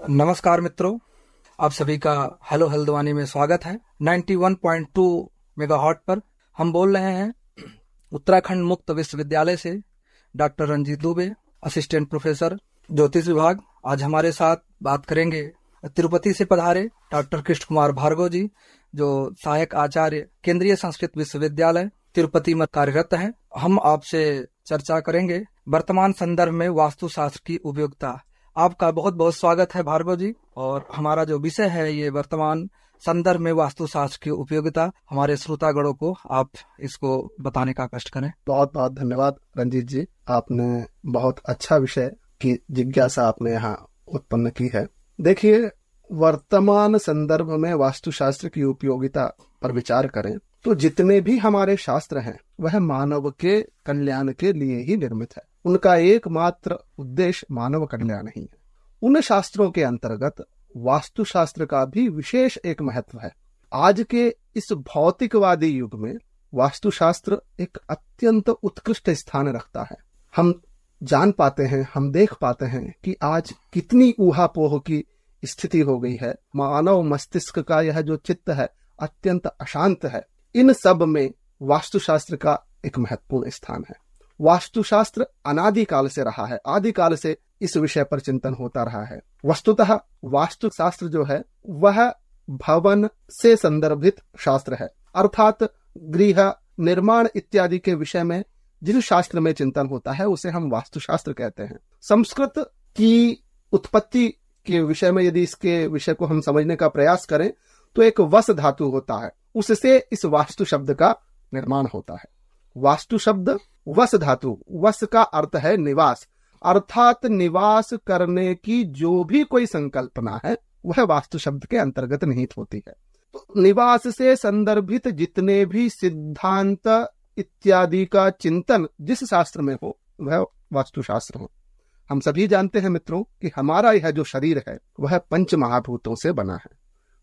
नमस्कार मित्रों, आप सभी का हेलो हल्द्वानी में स्वागत है। 91.2 मेगाहॉट पर हम बोल रहे हैं उत्तराखंड मुक्त विश्वविद्यालय से। Doctor Ranjit Dubey, assistant professor ज्योतिष विभाग। आज हमारे साथ बात करेंगे तिरुपति से पधारे डॉक्टर कृष्ण कुमार भार्गव जी, जो सहायक आचार्य केंद्रीय संस्कृत विश्वविद्यालय तिरुपति में कार्यरत हैं। हम आपसे चर्चा करेंगे वर्तमान संदर्भ में वास्तुशास्त्र की उपयोगिता। आपका बहुत बहुत स्वागत है भार्गव जी। और हमारा जो विषय है ये वर्तमान संदर्भ में वास्तुशास्त्र की उपयोगिता। हमारे श्रोतागणों को आप इसको बताने का कष्ट करें। बहुत बहुत धन्यवाद रंजीत जी, आपने बहुत अच्छा विषय की जिज्ञासा आपने यहाँ उत्पन्न की है। देखिए, वर्तमान संदर्भ में वास्तुशास्त्र की उपयोगिता पर विचार करें तो जितने भी हमारे शास्त्र हैं वह मानव के कल्याण के लिए ही निर्मित है। उनका एकमात्र उद्देश्य मानव कल्याण ही है। उन शास्त्रों के अंतर्गत वास्तुशास्त्र का भी विशेष एक महत्व है। आज के इस भौतिकवादी युग में वास्तुशास्त्र एक अत्यंत उत्कृष्ट स्थान रखता है। हम जान पाते हैं, हम देख पाते हैं कि आज कितनी ऊहापोह की स्थिति हो गई है। मानव मस्तिष्क का यह जो चित्त है अत्यंत अशांत है। इन सब में वास्तुशास्त्र का एक महत्वपूर्ण स्थान है। वास्तुशास्त्र अनादिकाल से रहा है, आदिकाल से इस विषय पर चिंतन होता रहा है। वस्तुतः वास्तुशास्त्र जो है वह भवन से संदर्भित शास्त्र है, अर्थात गृह निर्माण इत्यादि के विषय में जिस शास्त्र में चिंतन होता है उसे हम वास्तुशास्त्र कहते हैं। संस्कृत की उत्पत्ति के विषय में यदि इसके विषय को हम समझने का प्रयास करें तो एक वस धातु होता है, उससे इस वास्तु शब्द का निर्माण होता है। वास्तु शब्द वस धातु, वस का अर्थ है निवास, अर्थात निवास करने की जो भी कोई संकल्पना है वह वास्तु शब्द के अंतर्गत निहित होती है। तो निवास से संदर्भित जितने भी सिद्धांत इत्यादि का चिंतन जिस शास्त्र में हो वह वास्तुशास्त्र हो। हम सभी जानते हैं मित्रों कि हमारा यह जो शरीर है वह पंच महाभूतों से बना है।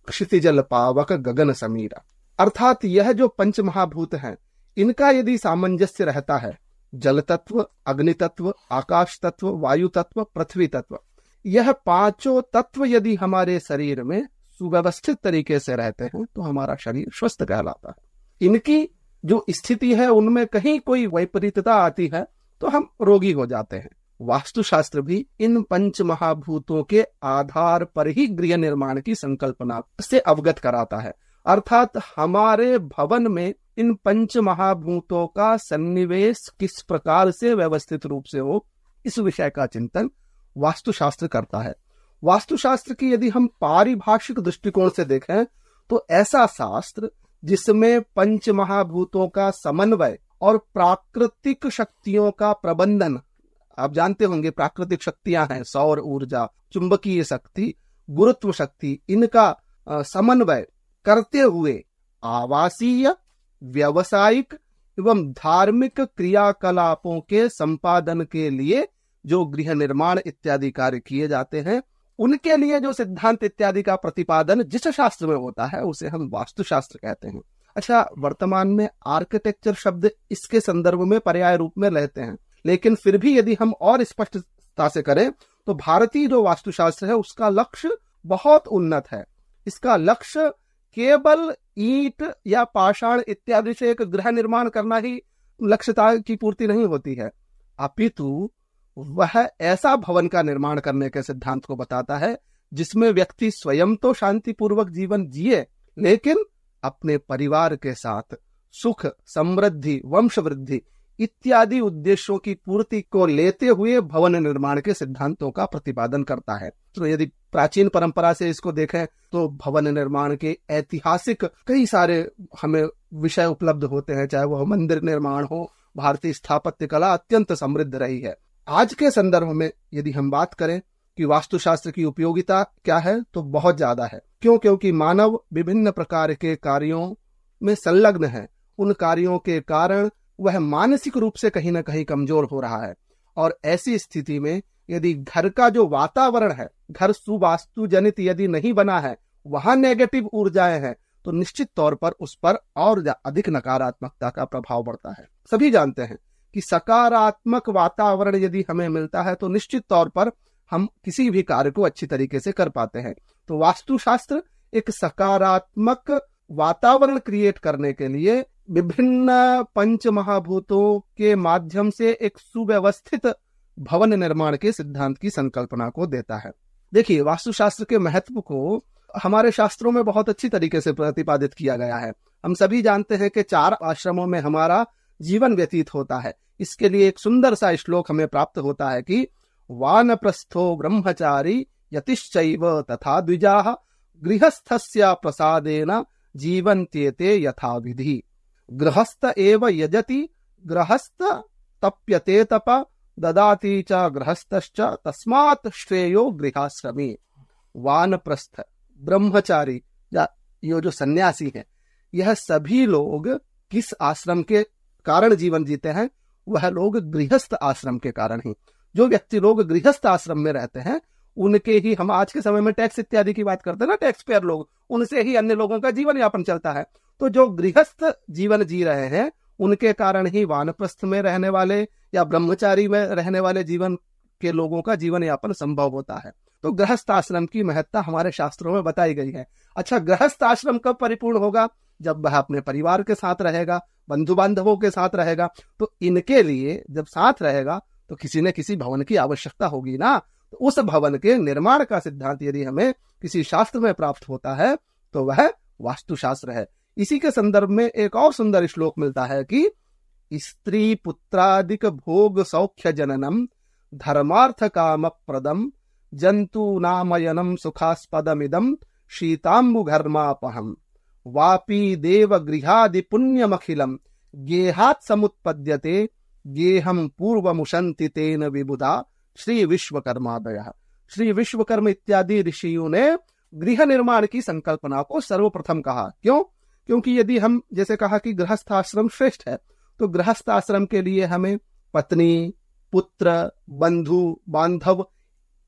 क्षिति जल पावक गगन समीरा, अर्थात यह जो पंच महाभूत हैं इनका यदि सामंजस्य रहता है, जल तत्व, अग्नि तत्व, आकाश तत्व, वायु तत्व, पृथ्वी तत्व, यह पांचों तत्व यदि हमारे शरीर में सुव्यवस्थित तरीके से रहते हैं तो हमारा शरीर स्वस्थ कहलाता है। इनकी जो स्थिति है उनमें कहीं कोई वैपरीत्यता आती है तो हम रोगी हो जाते हैं। वास्तुशास्त्र भी इन पंच महाभूतों के आधार पर ही गृह निर्माण की संकल्पना से अवगत कराता है, अर्थात हमारे भवन में इन पंच महाभूतों का सन्निवेश किस प्रकार से व्यवस्थित रूप से हो, इस विषय का चिंतन वास्तुशास्त्र करता है। वास्तुशास्त्र की यदि हम पारिभाषिक दृष्टिकोण से देखें तो ऐसा शास्त्र जिसमें पंच महाभूतों का समन्वय और प्राकृतिक शक्तियों का प्रबंधन, आप जानते होंगे प्राकृतिक शक्तियां हैं सौर ऊर्जा, चुंबकीय शक्ति, गुरुत्व शक्ति, इनका समन्वय करते हुए आवासीय, व्यावसायिक एवं धार्मिक क्रियाकलापों के संपादन के लिए जो गृह निर्माण इत्यादि कार्य किए जाते हैं उनके लिए जो सिद्धांत इत्यादि का प्रतिपादन जिस शास्त्र में होता है उसे हम वास्तुशास्त्र कहते हैं। अच्छा, वर्तमान में आर्किटेक्चर शब्द इसके संदर्भ में पर्याय रूप में रहते हैं, लेकिन फिर भी यदि हम और स्पष्टता से करें तो भारतीय जो वास्तुशास्त्र है उसका लक्ष्य बहुत उन्नत है। इसका लक्ष्य केवल ईंट या पाषाण इत्यादि से एक गृह निर्माण करना ही लक्ष्यता की पूर्ति नहीं होती है, अपितु वह ऐसा भवन का निर्माण करने के सिद्धांत को बताता है जिसमें व्यक्ति स्वयं तो शांतिपूर्वक जीवन जिए लेकिन अपने परिवार के साथ सुख, समृद्धि, वंश वृद्धि इत्यादि उद्देश्यों की पूर्ति को लेते हुए भवन निर्माण के सिद्धांतों का प्रतिपादन करता है। तो यदि प्राचीन परंपरा से इसको देखें तो भवन निर्माण के ऐतिहासिक कई सारे हमें विषय उपलब्ध होते हैं, चाहे वह मंदिर निर्माण हो। भारतीय स्थापत्य कला अत्यंत समृद्ध रही है। आज के संदर्भ में यदि हम बात करें कि वास्तुशास्त्र की उपयोगिता क्या है तो बहुत ज्यादा है। क्योंकि मानव विभिन्न प्रकार के कार्यों में संलग्न है। उन कार्यों के कारण वह मानसिक रूप से कहीं ना कहीं कमजोर हो रहा है, और ऐसी स्थिति में यदि घर का जो वातावरण है, घर सुवास्तु जनित यदि नहीं बना है, वहां नेगेटिव ऊर्जाएं हैं तो निश्चित तौर पर उस पर और अधिक नकारात्मकता का प्रभाव बढ़ता है। सभी जानते हैं कि सकारात्मक वातावरण यदि हमें मिलता है तो निश्चित तौर पर हम किसी भी कार्य को अच्छी तरीके से कर पाते हैं। तो वास्तुशास्त्र एक सकारात्मक वातावरण क्रिएट करने के लिए विभिन्न पंच महाभूतों के माध्यम से एक सुव्यवस्थित भवन निर्माण के सिद्धांत की संकल्पना को देता है। देखिए, वास्तुशास्त्र के महत्व को हमारे शास्त्रों में बहुत अच्छी तरीके से प्रतिपादित किया गया है। हम सभी जानते हैं कि 4 आश्रमों में हमारा जीवन व्यतीत होता है। इसके लिए एक सुंदर सा श्लोक हमें प्राप्त होता है कि वानप्रस्थो ब्रह्मचारी यतिश्चैव तथा द्विजाः गृहस्थस्य प्रसादेन जीवन्त्येते यथा विधि। गृहस्थ एव यजति गृहस्थ तप्यते तप ददाति च गृहस्थश्च तस्मात् श्रेयो गृहाश्रमी। वानप्रस्थ, ब्रह्मचारी या ये जो सन्यासी है, यह सभी लोग किस आश्रम के कारण जीवन जीते हैं? वह लोग गृहस्थ आश्रम के कारण ही। जो व्यक्ति लोग गृहस्थ आश्रम में रहते हैं उनके ही, हम आज के समय में टैक्स इत्यादि की बात करते हैं ना, टैक्स पेयर लोग, उनसे ही अन्य लोगों का जीवन यापन चलता है। तो जो गृहस्थ जीवन जी रहे हैं उनके कारण ही वानप्रस्थ में रहने वाले या ब्रह्मचारी में रहने वाले जीवन के लोगों का जीवन यापन संभव होता है। तो गृहस्थ आश्रम की महत्ता हमारे शास्त्रों में बताई गई है। अच्छा, गृहस्थ आश्रम कब परिपूर्ण होगा? जब वह अपने परिवार के साथ रहेगा, बंधु बांधवों के साथ रहेगा। तो इनके लिए जब साथ रहेगा तो किसी न किसी भवन की आवश्यकता होगी ना। तो उस भवन के निर्माण का सिद्धांत यदि हमें किसी शास्त्र में प्राप्त होता है तो वह वास्तुशास्त्र है। इसी के संदर्भ में एक और सुंदर श्लोक मिलता है कि स्त्री पुत्रादिक भोग सौख्य जननम धर्मार्थ काम प्रदम जंतु नामयनम सुखास्पदमिदम शीतांबु घर्मापहम वापी देव गृहादि पुण्यमखिलम गेहात् समुत्पद्यते गेहम पूर्वमुशंति तेन विबुधा श्री विश्वकर्मादयः। श्री विश्वकर्म इत्यादि ऋषियों ने गृह निर्माण की संकल्पना को सर्वप्रथम कहा। क्यों? क्योंकि यदि हम जैसे कहा कि गृहस्थ आश्रम श्रेष्ठ है, तो गृहस्थ आश्रम के लिए हमें पत्नी, पुत्र, बंधु बांधव,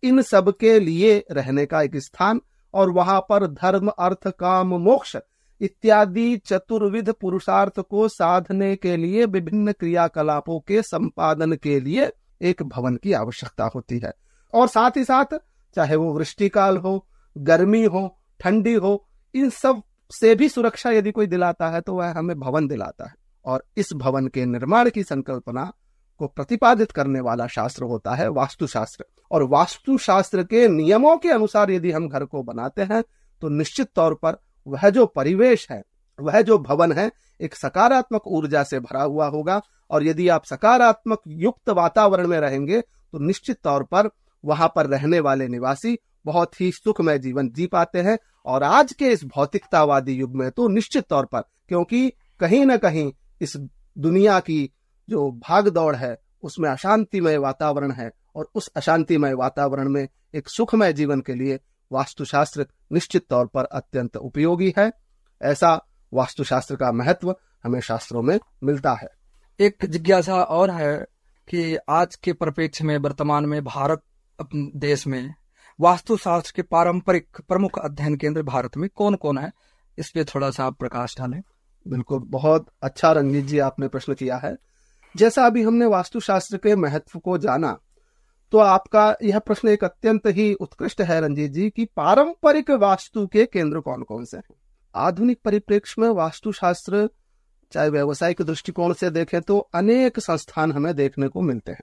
इन सब के लिए रहने का एक स्थान और वहां पर धर्म अर्थ काम मोक्ष इत्यादि चतुर्विध पुरुषार्थ को साधने के लिए विभिन्न क्रियाकलापों के संपादन के लिए एक भवन की आवश्यकता होती है। और साथ ही साथ चाहे वो वृष्टिकाल हो, गर्मी हो, ठंडी हो, इन सब से भी सुरक्षा यदि कोई दिलाता है तो वह हमें भवन दिलाता है। और इस भवन के निर्माण की संकल्पना को प्रतिपादित करने वाला शास्त्र होता है वास्तुशास्त्र। और वास्तुशास्त्र के नियमों के अनुसार यदि हम घर को बनाते हैं तो निश्चित तौर पर वह जो परिवेश है, वह जो भवन है, एक सकारात्मक ऊर्जा से भरा हुआ होगा। और यदि आप सकारात्मक युक्त वातावरण में रहेंगे तो निश्चित तौर पर वहां पर रहने वाले निवासी बहुत ही सुखमय जीवन जी पाते हैं। और आज के इस भौतिकतावादी युग में तो निश्चित तौर पर, क्योंकि कहीं ना कहीं इस दुनिया की जो भाग दौड़ है उसमें अशांतिमय वातावरण है, और उस अशांतिमय वातावरण में एक सुखमय जीवन के लिए वास्तुशास्त्र निश्चित तौर पर अत्यंत उपयोगी है। ऐसा वास्तुशास्त्र का महत्व हमें शास्त्रों में मिलता है। एक जिज्ञासा और है कि आज के परिप्रेक्ष्य में वर्तमान में भारत अपने देश में वास्तुशास्त्र के पारंपरिक प्रमुख अध्ययन केंद्र भारत में कौन कौन है? इस पे थोड़ा सा आप प्रकाश डालें। बिल्कुल, बहुत अच्छा रंजीत जी आपने प्रश्न किया है। जैसा अभी हमने वास्तुशास्त्र के महत्व को जाना, तो आपका यह प्रश्न एक अत्यंत ही उत्कृष्ट है रंजीत जी कि पारंपरिक वास्तु के केंद्र कौन कौन से हैं। आधुनिक परिप्रेक्ष्य में वास्तुशास्त्र चाहे व्यवसायिक दृष्टिकोण से देखें तो अनेक संस्थान हमें देखने को मिलते हैं,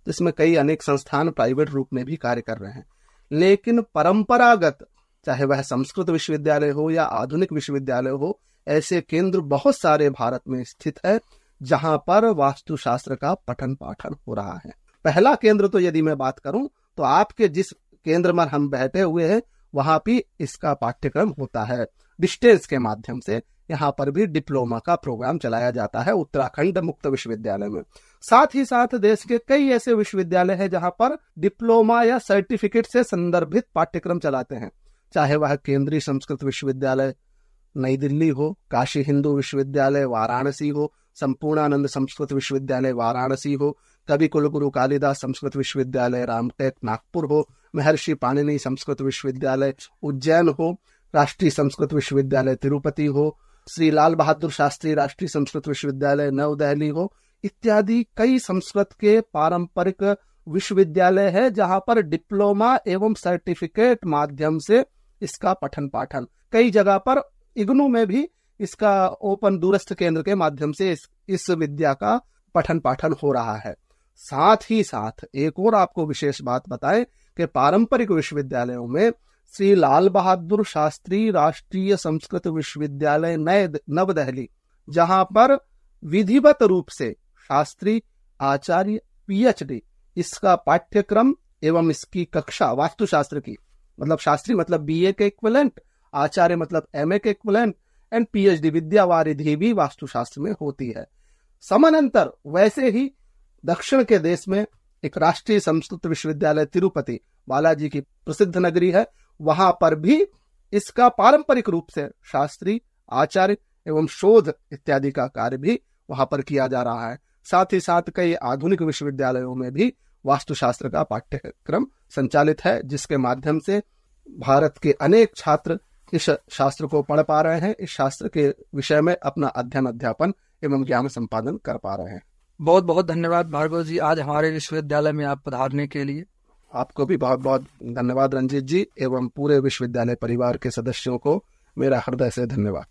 जिसमें कई अनेक संस्थान प्राइवेट रूप में भी कार्य कर रहे हैं। लेकिन परंपरागत, चाहे वह संस्कृत विश्वविद्यालय हो या आधुनिक विश्वविद्यालय हो, ऐसे केंद्र बहुत सारे भारत में स्थित है जहां पर वास्तुशास्त्र का पठन पाठन हो रहा है। पहला केंद्र तो यदि मैं बात करूं तो आपके जिस केंद्र में हम बैठे हुए हैं वहां भी इसका पाठ्यक्रम होता है डिस्टेंस के माध्यम से। यहाँ पर भी डिप्लोमा का प्रोग्राम चलाया जाता है उत्तराखंड मुक्त विश्वविद्यालय में। साथ ही साथ देश के कई ऐसे विश्वविद्यालय हैं जहां पर डिप्लोमा या सर्टिफिकेट से संदर्भित पाठ्यक्रम चलाते हैं, चाहे वह केंद्रीय संस्कृत विश्वविद्यालय नई दिल्ली हो, काशी हिंदू विश्वविद्यालय वाराणसी हो, संपूर्णानंद संस्कृत विश्वविद्यालय वाराणसी हो, कवि कुलगुरु कालिदास संस्कृत विश्वविद्यालय रामटेक नागपुर हो, महर्षि पाणिनि संस्कृत विश्वविद्यालय उज्जैन हो, राष्ट्रीय संस्कृत विश्वविद्यालय तिरुपति हो, श्री लाल बहादुर शास्त्री राष्ट्रीय संस्कृत विश्वविद्यालय नव दिल्ली हो, इत्यादि कई संस्कृत के पारंपरिक विश्वविद्यालय है जहां पर डिप्लोमा एवं सर्टिफिकेट माध्यम से इसका पठन पाठन, कई जगह पर इग्नू में भी इसका ओपन दूरस्थ केंद्र के माध्यम से इस विद्या का पठन पाठन हो रहा है। साथ ही साथ एक और आपको विशेष बात बताएं कि पारंपरिक विश्वविद्यालयों में श्री लाल बहादुर शास्त्री राष्ट्रीय संस्कृत विश्वविद्यालय नवदहली, जहां पर विधिवत रूप से शास्त्री आचार्य पीएचडी इसका पाठ्यक्रम एवं इसकी कक्षा वास्तुशास्त्र की, मतलब शास्त्री मतलब बीए के इक्विवेलेंट, आचार्य मतलब एमए के इक्विवेलेंट एंड पीएचडी विद्यावारिधि भी वास्तुशास्त्र में होती है। समानांतर वैसे ही दक्षिण के देश में एक राष्ट्रीय संस्कृत विश्वविद्यालय तिरुपति, बालाजी की प्रसिद्ध नगरी है, वहां पर भी इसका पारंपरिक रूप से शास्त्री आचार्य एवं शोध इत्यादि का कार्य भी वहां पर किया जा रहा है। साथ ही साथ कई आधुनिक विश्वविद्यालयों में भी वास्तुशास्त्र का पाठ्यक्रम संचालित है, जिसके माध्यम से भारत के अनेक छात्र इस शास्त्र को पढ़ पा रहे हैं, इस शास्त्र के विषय में अपना अध्ययन अध्यापन एवं ज्ञान संपादन कर पा रहे हैं। बहुत बहुत धन्यवाद भार्गव जी, आज हमारे विश्वविद्यालय में आप पधारने के लिए। आपको भी बहुत बहुत धन्यवाद रंजीत जी, एवं पूरे विश्वविद्यालय परिवार के सदस्यों को मेरा हृदय से धन्यवाद।